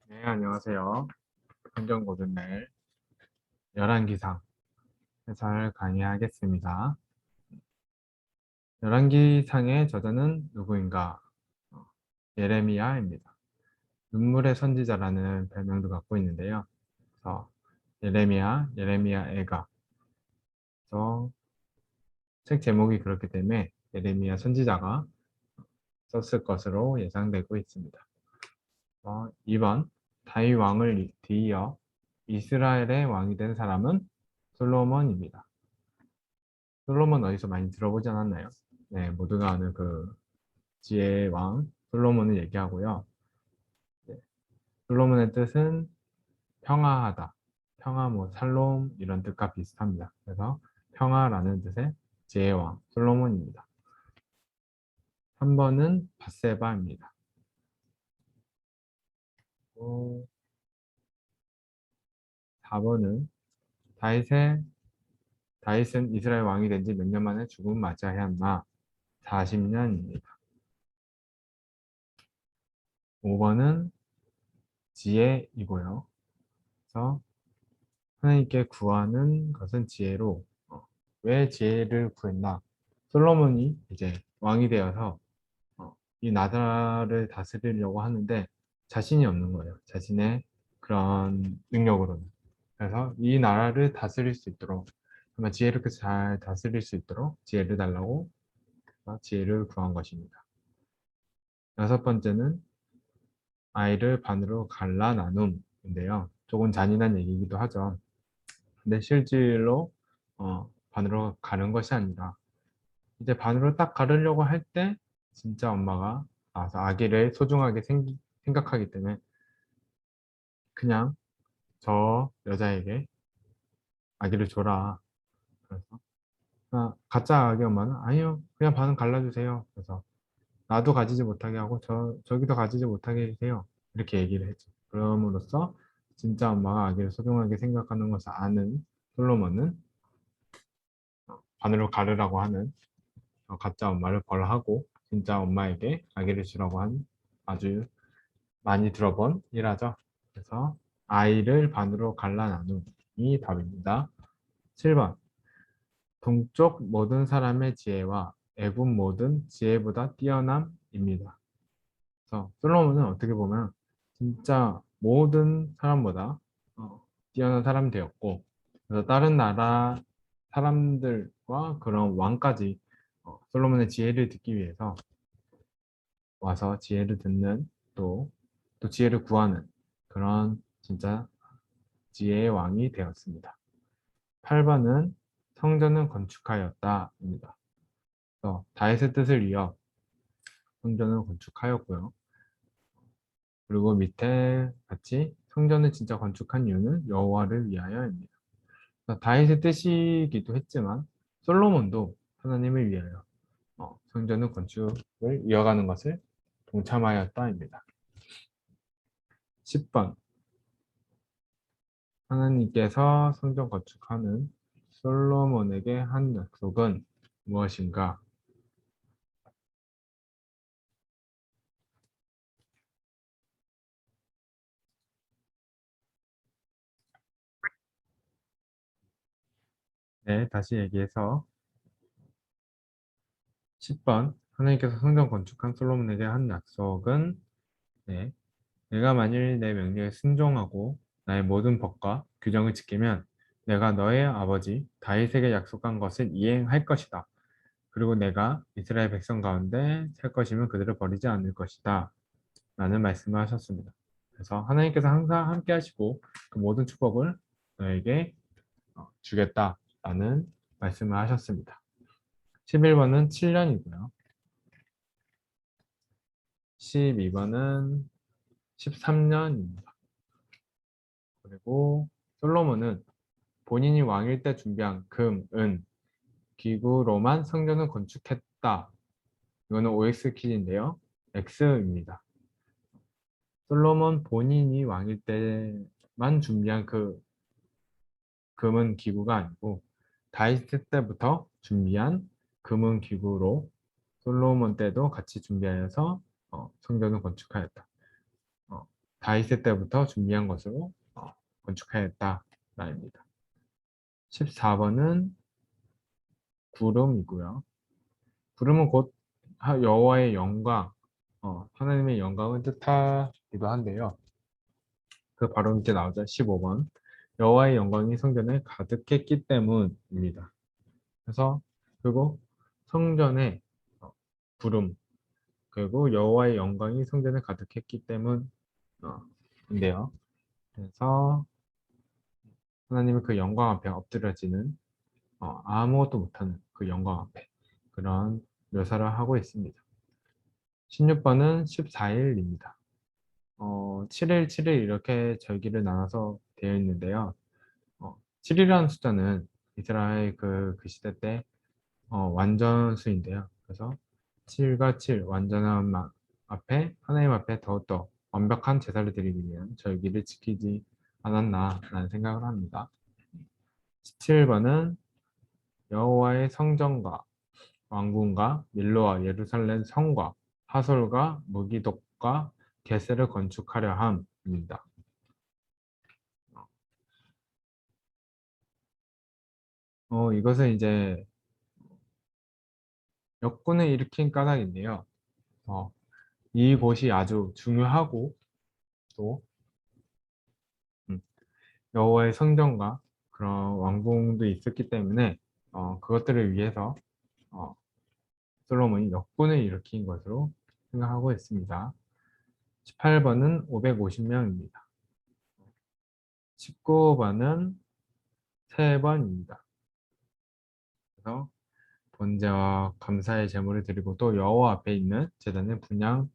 네, 안녕하세요. 성경고등날 열왕기상 해설 강의하겠습니다. 열왕기상의 저자는 누구인가? 어, 예레미야입니다. 눈물의 선지자라는 별명도 갖고 있는데요. 그래서 예레미야, 예레미야 애가. 그래서 책 제목이 그렇기 때문에 예레미야 선지자가 썼을 것으로 예상되고 있습니다. 2번 다윗 왕을 뒤이어 이스라엘의 왕이 된 사람은 솔로몬입니다. 솔로몬 어디서 많이 들어보지 않았나요? 네, 모두가 아는 그 지혜의 왕 솔로몬을 얘기하고요. 네, 솔로몬의 뜻은 평화하다. 평화, 뭐 살롬 이런 뜻과 비슷합니다. 그래서 평화라는 뜻의 지혜의 왕 솔로몬입니다. 3번은 밧세바입니다. 4번은 다윗은 이스라엘 왕이 된 지 몇 년 만에 죽음을 맞이하였나? 40년입니다. 5번은 지혜이고요. 그래서 하나님께 구하는 것은 지혜로 왜 지혜를 구했나? 솔로몬이 이제 왕이 되어서 이 나라를 다스리려고 하는데 자신이 없는 거예요. 자신의 그런 능력으로는. 그래서 이 나라를 다스릴 수 있도록 정말 지혜롭게 잘 다스릴 수 있도록 지혜를 달라고 지혜를 구한 것입니다. 6번째는 아이를 반으로 갈라 나눔인데요. 조금 잔인한 얘기이기도 하죠. 근데 실질로 반으로 가는 것이 아니라 이제 반으로 딱 가르려고 할 때 진짜 엄마가 나와서 아기를 소중하게 생각하기 때문에 그냥 저 여자에게 아기를 줘라. 그래서 가짜 아기 엄마는 아니요 그냥 반은 갈라주세요. 그래서 나도 가지지 못하게 하고 저기도 가지지 못하게 해주세요. 이렇게 얘기를 했죠. 그럼으로써 진짜 엄마가 아기를 소중하게 생각하는 것을 아는 솔로몬은 반으로 가르라고 하는 가짜 엄마를 벌하고 진짜 엄마에게 아기를 주라고 한 아주 많이 들어본 일화죠. 그래서 아이를 반으로 갈라 나눔이 답입니다. 7번 동쪽 모든 사람의 지혜와 애굽 모든 지혜보다 뛰어남입니다. 그래서 솔로몬은 어떻게 보면 진짜 모든 사람보다 뛰어난 사람이 되었고 그래서 다른 나라 사람들과 그런 왕까지 솔로몬의 지혜를 듣기 위해서 와서 지혜를 듣는 또 지혜를 구하는 그런 진짜 지혜의 왕이 되었습니다. 8번은 성전은 건축하였다입니다. 그래서 다윗의 뜻을 이어 성전을 건축하였고요. 그리고 밑에 같이 성전을 진짜 건축한 이유는 여호와를 위하여입니다. 그래서 다윗의 뜻이기도 했지만 솔로몬도 하나님을 위하여 성전의 건축을 이어가는 것을 동참하였다입니다. 10번 하나님께서 성전 건축하는 솔로몬에게 한 약속은 무엇인가? 네, 다시 얘기해서 10번 하나님께서 성전 건축한 솔로몬에게 한 약속은 네, 내가 만일 내 명령에 순종하고 나의 모든 법과 규정을 지키면 내가 너의 아버지 다윗에게 약속한 것을 이행할 것이다. 그리고 내가 이스라엘 백성 가운데 살 것이면 그들을 버리지 않을 것이다. 라는 말씀을 하셨습니다. 그래서 하나님께서 항상 함께 하시고 그 모든 축복을 너에게 주겠다라는 말씀을 하셨습니다. 11번은 7년이고요. 12번은 13년입니다. 그리고 솔로몬은 본인이 왕일 때 준비한 금, 은, 기구로만 성전을 건축했다. 이거는 OX 퀴즈인데요. X입니다. 솔로몬 본인이 왕일 때만 준비한 그 금은 기구가 아니고 다윗 때부터 준비한 금은 기구로 솔로몬 때도 같이 준비하여서 성전을 건축하였다. 어, 다윗의 때부터 준비한 것으로 건축하였다 말입니다. 14번은 구름이고요. 구름은 곧 여호와의 영광, 하나님의 영광을 뜻하기도 한데요. 그 바로 밑에 나오죠. 15번. 여호와의 영광이 성전에 가득했기 때문입니다. 그래서 그리고 성전에 구름, 그리고 여호와의 영광이 성전에 가득했기 때문인데요. 그래서 하나님의 그 영광 앞에 엎드려지는 아무것도 못하는 그 영광 앞에 그런 묘사를 하고 있습니다. 16번은 14일입니다. 7일, 7일 이렇게 절기를 나눠서 되어 있는데요. 7이라는 숫자는 이스라엘 그 시대 때 완전수인데요. 그래서 7과 7, 완전한 앞에, 하나님 앞에 더욱더 완벽한 제사를 드리기 위한 절기를 지키지 않았나라는 생각을 합니다. 17번은 여호와의 성전과 왕궁과 밀로와 예루살렘 성과 하솔과 무기독과 게세를 건축하려 함입니다. 이것은 이제 역군을 일으킨 까닭인데요. 이곳이 아주 중요하고 또 음, 여호와의 성전과 그런 왕궁도 있었기 때문에 그것들을 위해서 어, 솔로몬이 역군을 일으킨 것으로 생각하고 있습니다. 18번은 550명입니다. 19번은 3번입니다. 그래서 번제와 감사의 제물을 드리고 또 여호와 앞에 있는 제단을 분향했던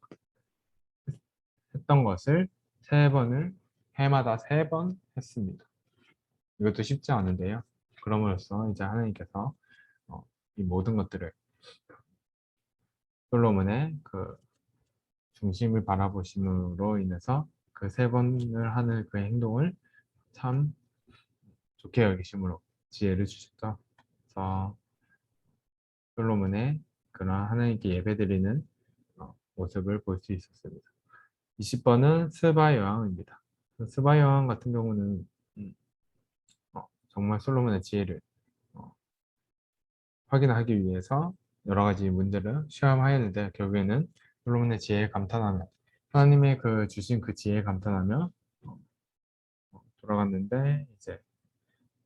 것을 3번을 해마다 3번 했습니다. 이것도 쉽지 않은데요. 그럼으로써 이제 하나님께서 이 모든 것들을 솔로몬의 그 중심을 바라보심으로 인해서 그 3번을 하는 그 행동을 참 좋게 여기심으로 지혜를 주셨죠. 그래서 솔로몬의 그런 하나님께 예배드리는 모습을 볼 수 있었습니다. 20번은 스바 여왕입니다. 스바 여왕 같은 경우는 정말 솔로몬의 지혜를 어, 확인하기 위해서 여러 가지 문제를 시험하였는데 결국에는 솔로몬의 지혜에 감탄하며 하나님의 그 주신 그 지혜에 감탄하며 돌아갔는데 이제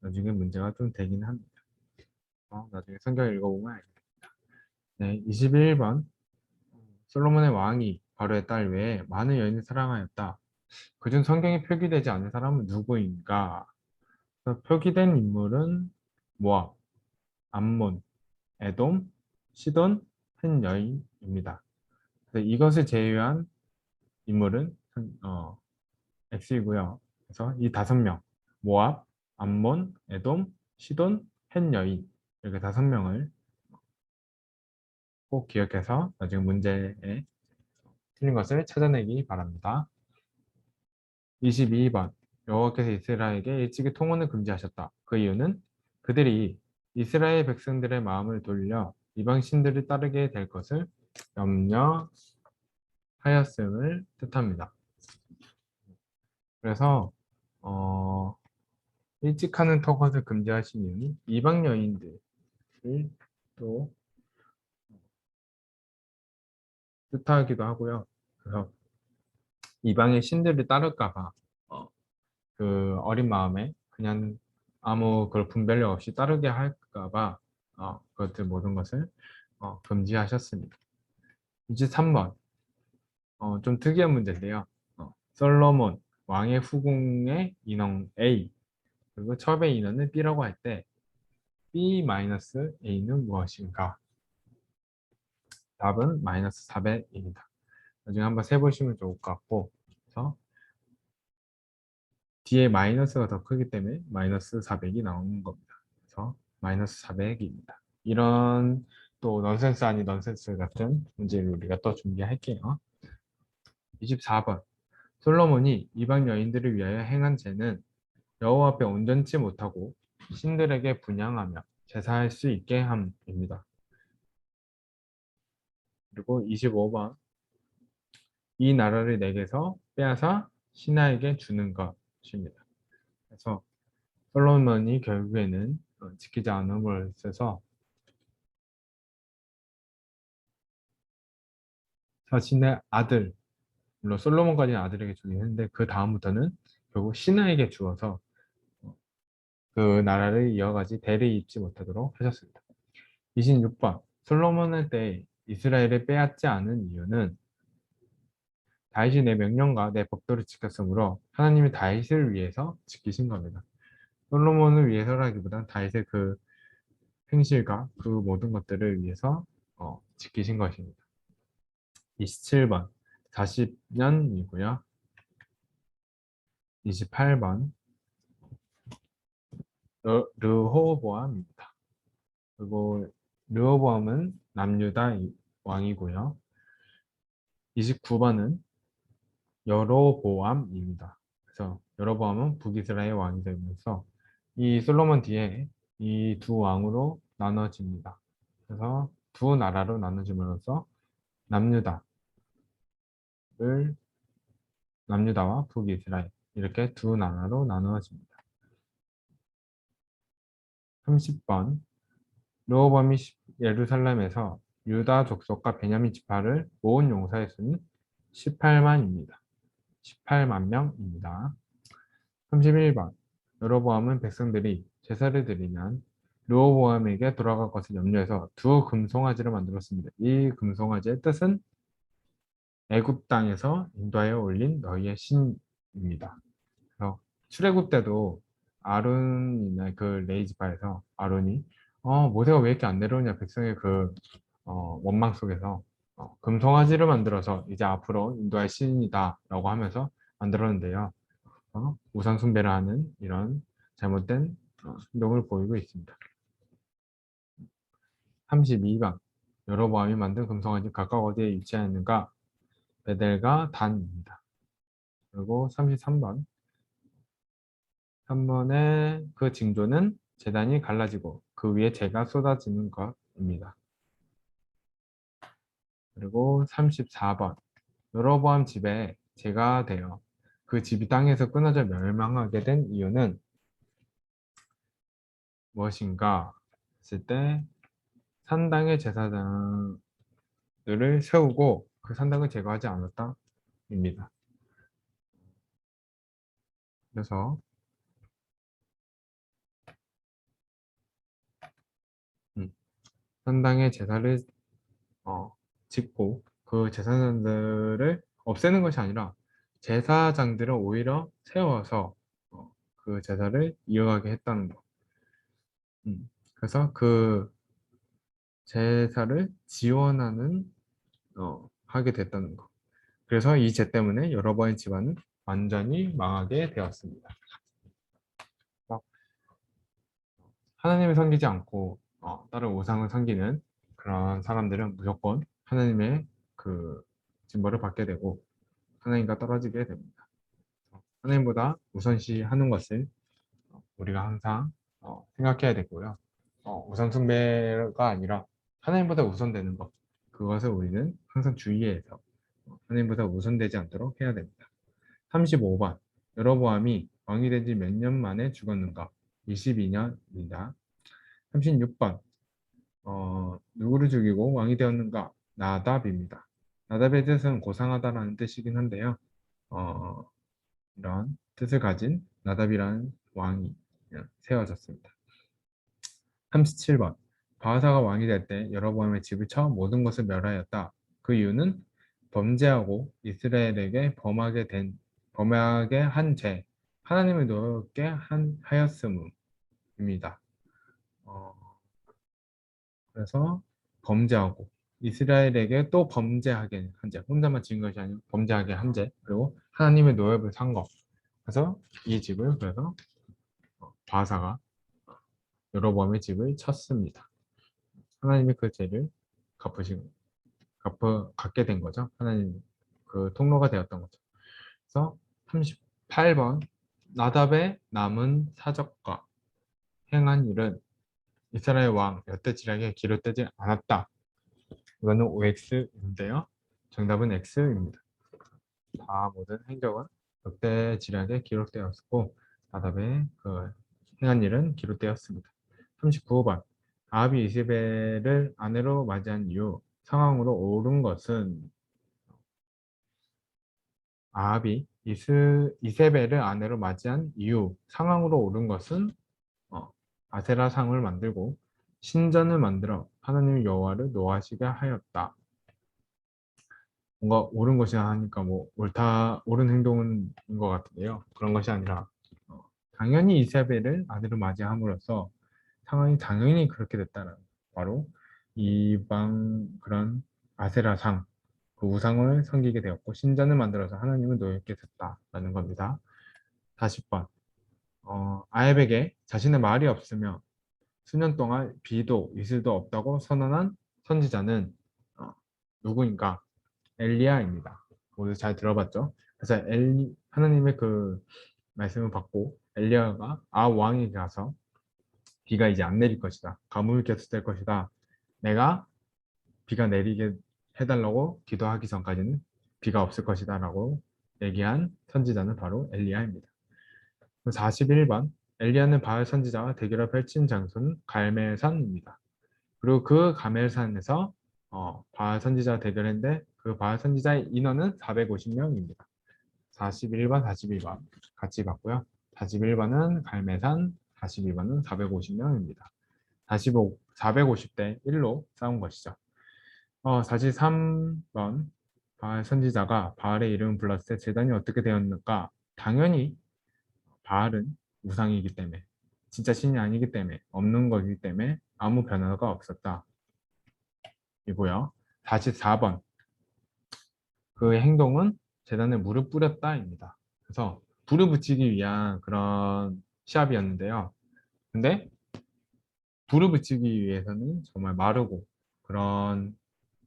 나중에 문제가 좀 되긴 합니다. 나중에 성경 읽어보면 알겠습니다. 네, 21번 솔로몬의 왕이 바로의 딸 외에 많은 여인을 사랑하였다. 그중 성경에 표기되지 않은 사람은 누구인가? 표기된 인물은 모압, 암몬, 에돔, 시돈, 한 여인입니다. 그래서 이것을 제외한 인물은 X이고요. 그래서 이 5명, 모압, 암몬, 에돔, 시돈, 한 여인 이렇게 5명을 꼭 기억해서 나중에 문제에 틀린 것을 찾아내기 바랍니다. 22번 여호와께서 이스라엘에게 일찍이 통혼을 금지하셨다. 그 이유는 그들이 이스라엘 백성들의 마음을 돌려 이방 신들을 따르게 될 것을 염려하였음을 뜻합니다. 그래서 일찍 하는 통혼을 금지하신 이유는 이방 여인들을 또 뜻하기도 하고요. 그래서 이방의 신들을 따를까 봐 그 어린 마음에 그냥 아무 그런 분별력 없이 따르게 할까 봐 그것들 모든 것을 금지하셨습니다. 23번 좀 특이한 문제인데요. 솔로몬 왕의 후궁의 인원 A 그리고 첩의 인원을 B라고 할 때 B-A는 무엇인가? 답은 마이너스 400입니다. 나중에 한번 세보시면 좋을 것 같고 그래서 뒤에 마이너스가 더 크기 때문에 마이너스 400이 나오는 겁니다. 그래서 마이너스 400입니다. 이런 또 넌센스 아닌 넌센스 같은 문제를 우리가 또 준비할게요. 24번 솔로몬이 이방 여인들을 위하여 행한 죄는 여호와 앞에 온전치 못하고 신들에게 분향하며 제사할 수 있게 함입니다. 그리고 25번 이 나라를 내게서 빼앗아 신하에게 주는 것입니다. 그래서 솔로몬이 결국에는 지키지 않음을 써서 자신의 아들, 물론 솔로몬까지는 아들에게 주긴 했는데 그 다음부터는 결국 신하에게 주어서 그 나라를 이어가지 대를 잇지 못하도록 하셨습니다. 26번 솔로몬의 때 이스라엘을 빼앗지 않은 이유는 다윗이 내 명령과 내 법도를 지켰으므로 하나님이 다윗을 위해서 지키신 겁니다. 솔로몬을 위해서라기보단 다윗의 그 행실과 그 모든 것들을 위해서 지키신 것입니다. 27번 40년이고요. 28번 르호보암입니다. 그리고 르호보암은 남유다 왕이고요. 29번은 여로보암입니다. 그래서 여로보암은 북이스라엘 왕이 되면서 이 솔로몬 뒤에 이 두 왕으로 나눠집니다. 그래서 두 나라로 나눠짐으로써 남유다를 남유다와 북이스라엘 이렇게 두 나라로 나누어집니다. 30번 르호보암이 예루살렘에서 유다 족속과 베냐민 지파를 모은 용사의 수는 18만입니다. 18만 명입니다. 31번 여로보암은 백성들이 제사를 드리면 르호보암에게 돌아갈 것을 염려해서 두 금송아지를 만들었습니다. 이 금송아지의 뜻은 애굽 땅에서 인도하여 올린 너희의 신입니다. 그래서 출애굽 때도 아론이나 그 레이지파에서 아론이 모세가 왜 이렇게 안 내려오냐 백성의 그 원망 속에서 금송아지를 만들어서 이제 앞으로 인도할 신이다라고 하면서 만들었는데요. 우상 숭배를 하는 이런 잘못된 행동을 보이고 있습니다. 32번 여로보암이 만든 금송아지 각각 어디에 위치하였는가? 베델과 단입니다. 그리고 33번 3번의 그 징조는 제단이 갈라지고 그 위에 재가 쏟아지는 것입니다. 그리고 34번 여로보암 집에 재가 되어 그 집이 땅에서 끊어져 멸망하게 된 이유는 무엇인가 했을 때 산당의 제사장들을 세우고 그 산당을 제거하지 않았다입니다. 그래서 산당의 제사를 짓고 그 제사장들을 없애는 것이 아니라 제사장들을 오히려 세워서 그 제사를 이어가게 했다는 것. 그래서 그 제사를 지원하는 하게 됐다는 것. 그래서 이 죄 때문에 여로보암 집안은 완전히 망하게 되었습니다. 하나님을 섬기지 않고 다른 우상을 섬기는 그런 사람들은 무조건 하나님의 그 징벌을 받게 되고 하나님과 떨어지게 됩니다. 하나님보다 우선시하는 것을 우리가 항상 생각해야 되고요. 우선 숭배가 아니라 하나님보다 우선되는 것, 그것을 우리는 항상 주의해서 하나님보다 우선되지 않도록 해야 됩니다. 35번 여로보암이 왕이 된 지 몇 년 만에 죽었는가? 22년입니다. 36번 누구를 죽이고 왕이 되었는가? 나답입니다. 나답의 뜻은 고상하다라는 뜻이긴 한데요. 어, 이런 뜻을 가진 나답이라는 왕이 세워졌습니다. 37번 바하사가 왕이 될 때 여로보암의 집을 쳐 모든 것을 멸하였다. 그 이유는 범죄하고 이스라엘에게 범하게 한 죄, 하나님을 노엽게 하였음입니다. 어, 그래서 범죄하고 이스라엘에게 또 범죄하게 한 죄, 혼자만 지은 것이 아니고 범죄하게 한 죄, 그리고 하나님의 노엽을 산 것. 그래서 이 집을 그래서 바하사가 여로보암의 집을 쳤습니다. 하나님이 그 죄를 갚게 된 거죠. 하나님 그 통로가 되었던 거죠. 그래서 38번 나답의 남은 사적과 행한 일은 이스라엘 왕 여떼지락에 기록되지 않았다. 이거는 OX인데요. 정답은 X입니다. 다 모든 행적은 역대지략에 기록되었고 나답의 그 행한 일은 기록되었습니다. 39번 아합이 이세벨을 아내로 맞이한 이후 상황으로 옳은 것은 아합이 이세벨을 아내로 맞이한 이후 상황으로 옳은 것은 아세라 상을 만들고 신전을 만들어 하나님 여호와를 노하시게 하였다. 뭔가 옳은 것이 하니까 뭐 옳은 행동인 것 같은데요. 그런 것이 아니라 어, 당연히 이세벨을 아내로 맞이함으로써 상황이 당연히 그렇게 됐다는 바로 이방 그런 아세라상 그 우상을 섬기게 되었고 신전을 만들어서 하나님을 노엽게 됐다라는 겁니다. 40번 아합에게 자신의 말이 없으며 수년 동안 비도 이슬도 없다고 선언한 선지자는 누구인가? 엘리야입니다. 모두 잘 들어봤죠? 그래서 하나님의 그 말씀을 받고 엘리야가 왕에게 가서 비가 이제 안 내릴 것이다. 가뭄이 계속될 것이다. 내가 비가 내리게 해달라고 기도하기 전까지는 비가 없을 것이다 라고 얘기한 선지자는 바로 엘리야입니다. 41번 엘리야는 바알 선지자와 대결을 펼친 장소는 갈멜산입니다. 그리고 그 갈멜산에서 바알 선지자와 대결했는데 그 바알 선지자의 인원은 450명입니다. 41번, 41번 같이 봤고요. 41번은 갈멜산, 42번은 450명입니다. 450대 1로 싸운 것이죠. 43번 바알 선지자가 바알의 이름을 불렀을 때 재단이 어떻게 되었는가? 당연히 바알은 우상이기 때문에 진짜 신이 아니기 때문에 없는 거기 때문에 아무 변화가 없었다. 이고요. 44번 그 행동은 재단에 물을 뿌렸다입니다. 그래서 불을 붙이기 위한 그런 시합이었는데요. 근데 불을 붙이기 위해서는 정말 마르고 그런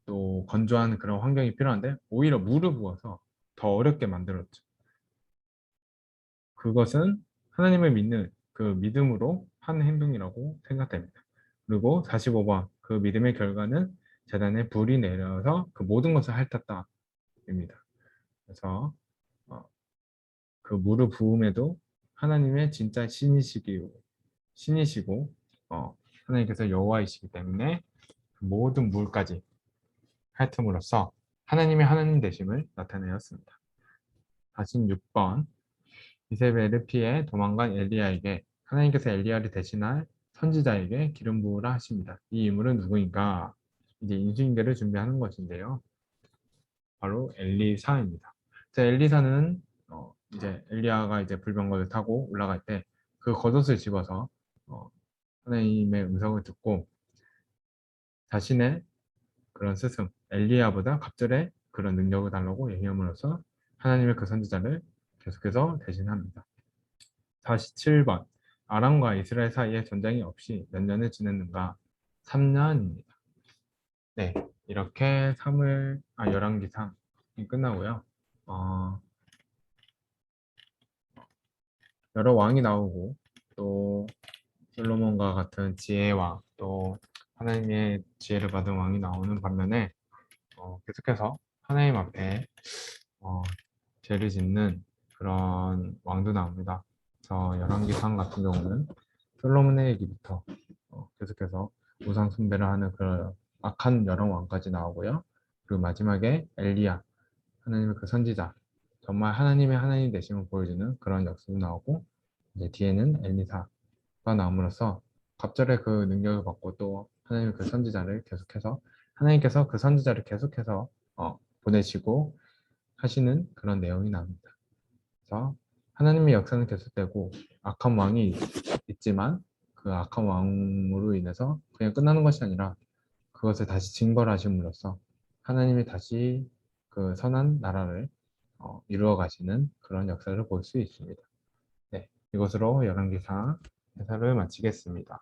또 건조한 그런 환경이 필요한데 오히려 물을 부어서 더 어렵게 만들었죠. 그것은 하나님을 믿는 그 믿음으로 한 행동이라고 생각됩니다. 그리고 45번 그 믿음의 결과는 재단에 불이 내려서 그 모든 것을 핥았다입니다. 그래서 그 물을 부음에도 하나님의 진짜 신이시고 하나님께서 여호와이시기 때문에 그 모든 물까지 핥음으로써 하나님의 하나님 되심을 나타내었습니다. 46번 이세벨을 피해 도망간 엘리야에게 하나님께서 엘리야를 대신할 선지자에게 기름 부으라 하십니다. 이 인물은 누구인가? 이제 인수인계를 준비하는 것인데요. 바로 엘리사입니다. 엘리사는 이제 엘리야가 이제 불병거를 타고 올라갈 때 그 겉옷을 집어서 하나님의 음성을 듣고 자신의 그런 스승 엘리야보다 갑절의 그런 능력을 달라고 얘기함으로써 하나님의 그 선지자를 계속해서 대신합니다. 47번 아람과 이스라엘 사이에 전쟁이 없이 몇 년을 지냈는가? 3년입니다. 네, 이렇게 열왕기상이 끝나고요. 여러 왕이 나오고 또 솔로몬과 같은 지혜왕 또 하나님의 지혜를 받은 왕이 나오는 반면에 계속해서 하나님 앞에 죄를 짓는 그런 왕도 나옵니다. 그래서 열왕기상 같은 경우는 솔로몬의 얘기부터 계속해서 우상 숭배를 하는 그런 악한 여러 왕까지 나오고요. 그리고 마지막에 엘리야 하나님의 그 선지자 정말 하나님의 하나님 되심을 보여주는 그런 역사도 나오고 이제 뒤에는 엘리사가 나옴으로써 갑절의 그 능력을 받고 또 하나님의 그 선지자를 계속해서 하나님께서 그 선지자를 계속해서 보내시고 하시는 그런 내용이 나옵니다. 그래서 하나님의 역사는 계속되고 악한 왕이 있지만 그 악한 왕으로 인해서 그냥 끝나는 것이 아니라 그것을 다시 징벌하심으로써 하나님이 다시 그 선한 나라를 이루어 가시는 그런 역사를 볼 수 있습니다. 네, 이것으로 열왕기상 해설을 마치겠습니다.